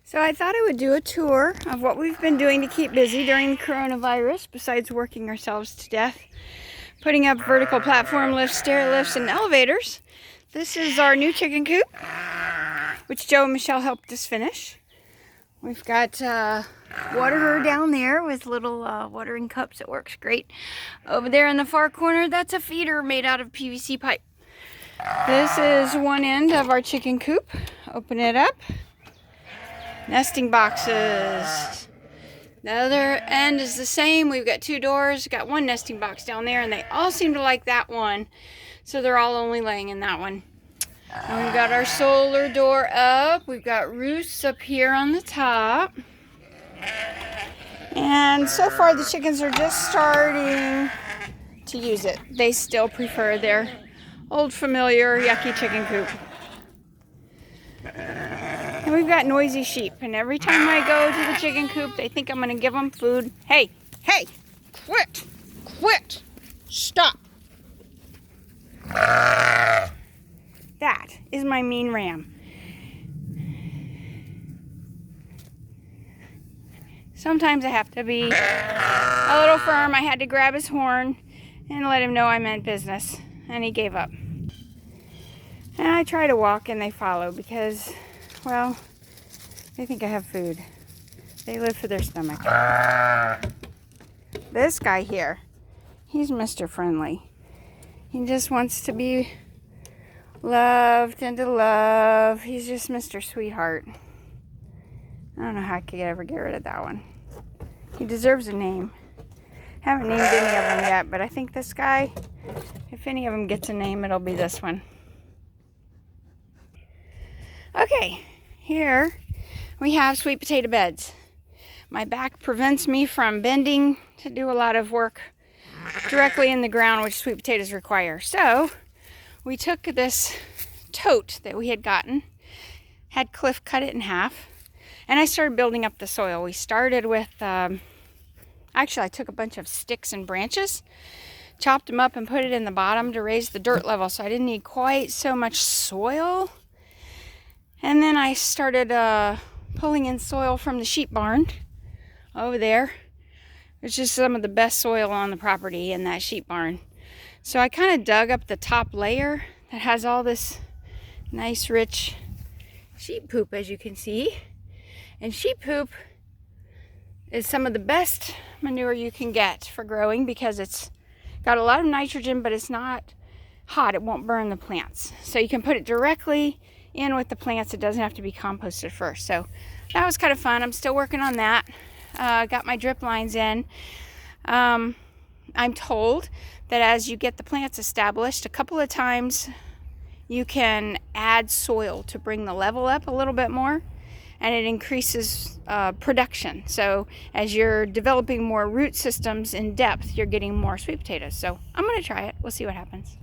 So I thought I would do a tour of what we've been doing to keep busy during the coronavirus, besides working ourselves to death, putting up vertical platform lifts, stair lifts, and elevators. This is our new chicken coop, which Joe and Michelle helped us finish. We've got waterer down there with little watering cups. It works great. Over there in the far corner, that's a feeder made out of PVC pipe. This is one end of our chicken coop. Open it up. Nesting boxes. The other end is the same. We've got two doors. We've got one nesting box down there, and they all seem to like that one. So they're all only laying in that one. And we've got our solar door up. We've got roosts up here on the top. And so far the chickens are just starting to use it. They still prefer their old familiar yucky chicken coop. And we've got noisy sheep, and every time I go to the chicken coop, they think I'm going to give them food. Hey, quit, stop. That is my mean ram. Sometimes I have to be a little firm. I had to grab his horn and let him know I meant business, and he gave up. And I try to walk and they follow because, well, they think I have food. They live for their stomach. This guy here, he's Mr. Friendly. He just wants to be loved and to love. He's just Mr. Sweetheart. I don't know how I could ever get rid of that one. He deserves a name. Haven't named any of them yet, but I think this guy, if any of them gets a name, it'll be this one. Okay, here we have sweet potato beds. My back prevents me from bending to do a lot of work directly in the ground, which sweet potatoes require. So we took this tote that we had gotten, had Cliff cut it in half, and I started building up the soil. We started with, actually I took a bunch of sticks and branches, chopped them up and put it in the bottom to raise the dirt level, so I didn't need quite so much soil. And then I started pulling in soil from the sheep barn over there. It's just some of the best soil on the property in that sheep barn. So I kind of dug up the top layer that has all this nice rich sheep poop, as you can see. And sheep poop is some of the best manure you can get for growing because it's got a lot of nitrogen, but it's not hot. It won't burn the plants. So you can put it directly in with the plants. It doesn't have to be composted first. So that was kind of fun. I'm still working on that. Got my drip lines in. I'm told that as you get the plants established, a couple of times you can add soil to bring the level up a little bit more, and it increases production. So as you're developing more root systems in depth, you're getting more sweet potatoes. So I'm going to try it. We'll see what happens.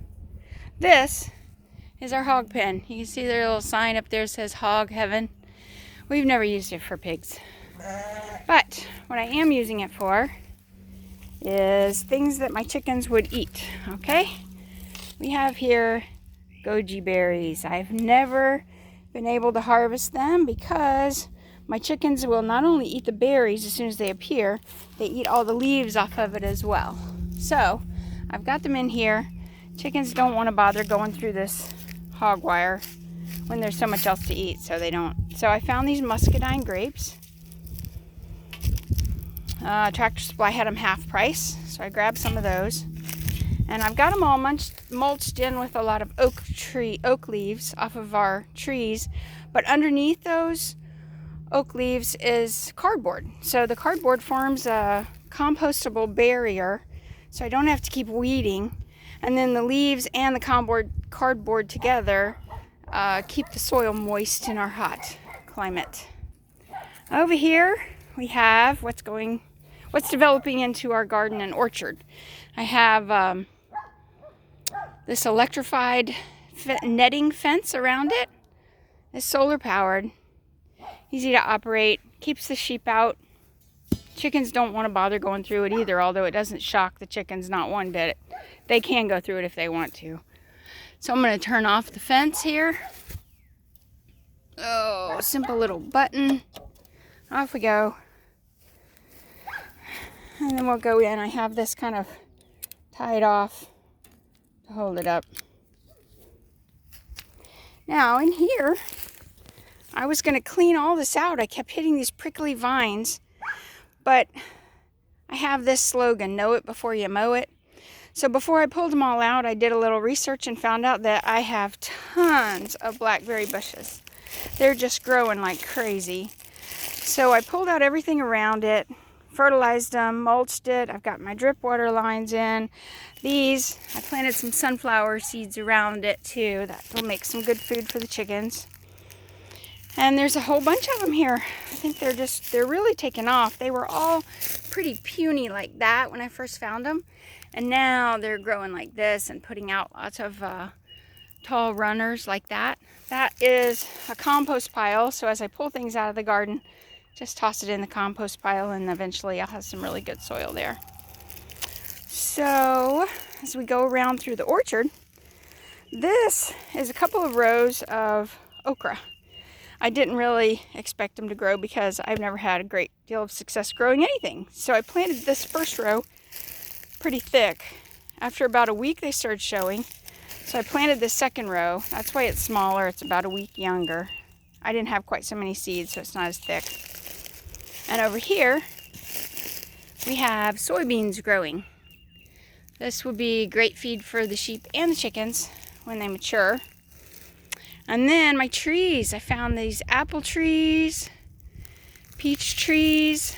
This is our hog pen. You can see their little sign up there says Hog Heaven. We've never used it for pigs. But what I am using it for is things that my chickens would eat, okay? We have here goji berries. I've never been able to harvest them because my chickens will not only eat the berries as soon as they appear, they eat all the leaves off of it as well. So I've got them in here. Chickens don't want to bother going through this hog wire when there's so much else to eat, so they don't. So I found these muscadine grapes. Tractor Supply had them half price, so I grabbed some of those. And I've got them all mulched in with a lot of oak leaves off of our trees. But underneath those oak leaves is cardboard. So the cardboard forms a compostable barrier, so I don't have to keep weeding. And then the leaves and the cardboard together keep the soil moist in our hot climate. Over here we have what's developing into our garden and orchard. I have this electrified netting fence around it. It's solar powered, easy to operate, keeps the sheep out. Chickens don't want to bother going through it either, although it doesn't shock the chickens not one bit. They can go through it if they want to. So I'm going to turn off the fence here. Oh, simple little button. Off we go. And then we'll go in. I have this kind of tied off to hold it up. Now in here, I was going to clean all this out. I kept hitting these prickly vines, but I have this slogan, know it before you mow it. So before I pulled them all out, I did a little research and found out that I have tons of blackberry bushes. They're just growing like crazy. So I pulled out everything around it, fertilized them, mulched it. I've got my drip water lines in. These, I planted some sunflower seeds around it too. That will make some good food for the chickens. And there's a whole bunch of them here. I think they're really taking off. They were all pretty puny like that when I first found them. And now they're growing like this and putting out lots of tall runners like that. That is a compost pile. So as I pull things out of the garden, just toss it in the compost pile and eventually I'll have some really good soil there. So as we go around through the orchard, this is a couple of rows of okra. I didn't really expect them to grow because I've never had a great deal of success growing anything. So I planted this first row pretty thick. After about a week they started showing. So I planted the second row. That's why it's smaller. It's about a week younger. I didn't have quite so many seeds, so it's not as thick. And over here we have soybeans growing. This will be great feed for the sheep and the chickens when they mature. And then my trees, I found these apple trees, peach trees,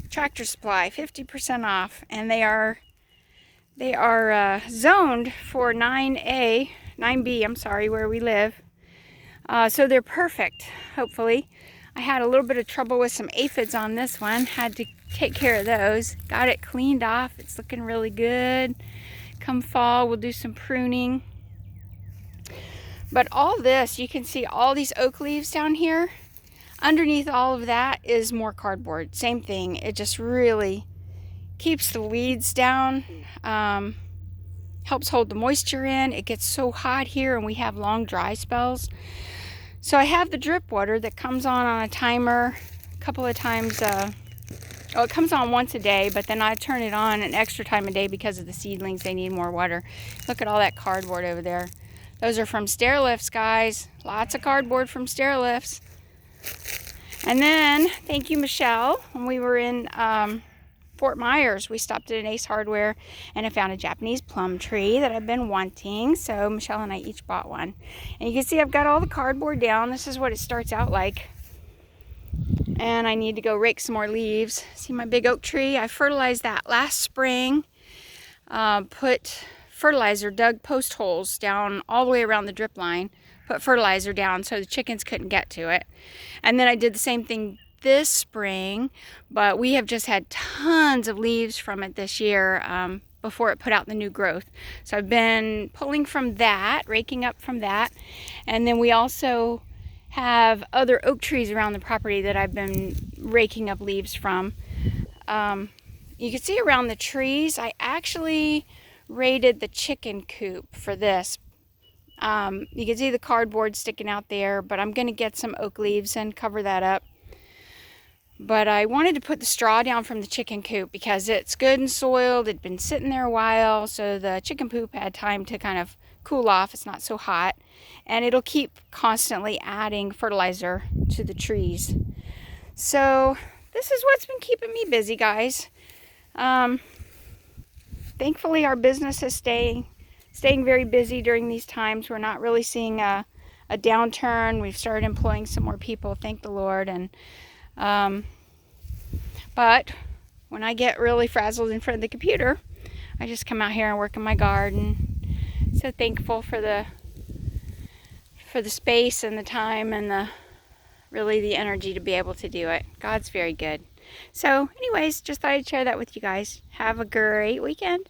Tractor Supply, 50% off, and they are zoned for 9B, I'm sorry, where we live. So they're perfect, hopefully. I had a little bit of trouble with some aphids on this one, had to take care of those. Got it cleaned off, it's looking really good. Come fall, we'll do some pruning. But all this, you can see all these oak leaves down here. Underneath all of that is more cardboard. Same thing. It just really keeps the weeds down. Helps hold the moisture in. It gets so hot here and we have long dry spells. So I have the drip water that comes on a timer a couple of times. It comes on once a day, but then I turn it on an extra time a day because of the seedlings. They need more water. Look at all that cardboard over there. Those are from Stairlifts, guys. Lots of cardboard from Stairlifts. And then, thank you, Michelle. When we were in Fort Myers, we stopped at an Ace Hardware and I found a Japanese plum tree that I've been wanting. So Michelle and I each bought one. And you can see I've got all the cardboard down. This is what it starts out like. And I need to go rake some more leaves. See my big oak tree? I fertilized that last spring. Put fertilizer, dug post holes down all the way around the drip line, put fertilizer down so the chickens couldn't get to it. And then I did the same thing this spring, but we have just had tons of leaves from it this year before it put out the new growth. So I've been pulling from that, raking up from that. And then we also have other oak trees around the property that I've been raking up leaves from. You can see around the trees, I actually raided the chicken coop for this. You can see the cardboard sticking out there, but I'm going to get some oak leaves and cover that up. But I wanted to put the straw down from the chicken coop because it's good and soiled. It'd been sitting there a while, so the chicken poop had time to kind of cool off. It's not so hot. And it'll keep constantly adding fertilizer to the trees. So this is what's been keeping me busy, guys. Thankfully, our business is staying very busy during these times. We're not really seeing a downturn. We've started employing some more people, thank the Lord. And but when I get really frazzled in front of the computer, I just come out here and work in my garden. So thankful for the space and the time and the energy to be able to do it. God's very good. So anyways, just thought I'd share that with you guys. Have a great weekend.